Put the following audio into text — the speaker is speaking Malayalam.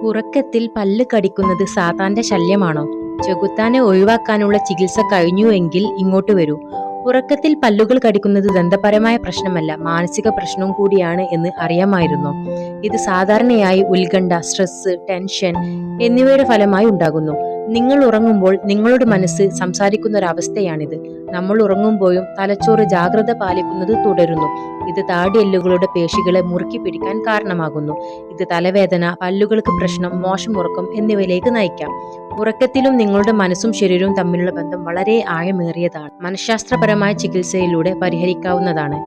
ഉറക്കത്തിൽ പല്ല് കടിക്കുന്നത് സാത്താന്റെ ശല്യമാണോ? ചെകുത്താനെ ഒഴിവാക്കാനുള്ള ചികിത്സ കഴിഞ്ഞുവെങ്കിൽ ഇങ്ങോട്ട് വരൂ. ഉറക്കത്തിൽ പല്ലുകൾ കടിക്കുന്നത് ദന്തപരമായ പ്രശ്നമല്ല, മാനസിക പ്രശ്നവും കൂടിയാണ് എന്ന് അറിയാമായിരുന്നോ? ഇത് സാധാരണയായി ഉത്കണ്ഠ, സ്ട്രെസ്, ടെൻഷൻ എന്നിവയുടെ ഫലമായി ഉണ്ടാകുന്നു. നിങ്ങൾ ഉറങ്ങുമ്പോൾ നിങ്ങളുടെ മനസ്സ് സംസാരിക്കുന്ന ഒരവസ്ഥയാണിത്. നമ്മൾ ഉറങ്ങുമ്പോഴും തലച്ചോറ് ജാഗ്രത പാലിക്കുന്നത് തുടരുന്നു. ഇത് താടിയെല്ലുകളുടെ പേശികളെ മുറുക്കി പിടിക്കാൻ കാരണമാകുന്നു. ഇത് തലവേദന, പല്ലുകൾക്ക് പ്രശ്നം, മോശം ഉറക്കം എന്നിവയിലേക്ക് നയിക്കാം. ഉറക്കത്തിലും നിങ്ങളുടെ മനസ്സും ശരീരവും തമ്മിലുള്ള ബന്ധം വളരെ ആഴമേറിയതാണ്. മനഃശാസ്ത്രപരമായ ചികിത്സയിലൂടെ പരിഹരിക്കാവുന്നതാണ്.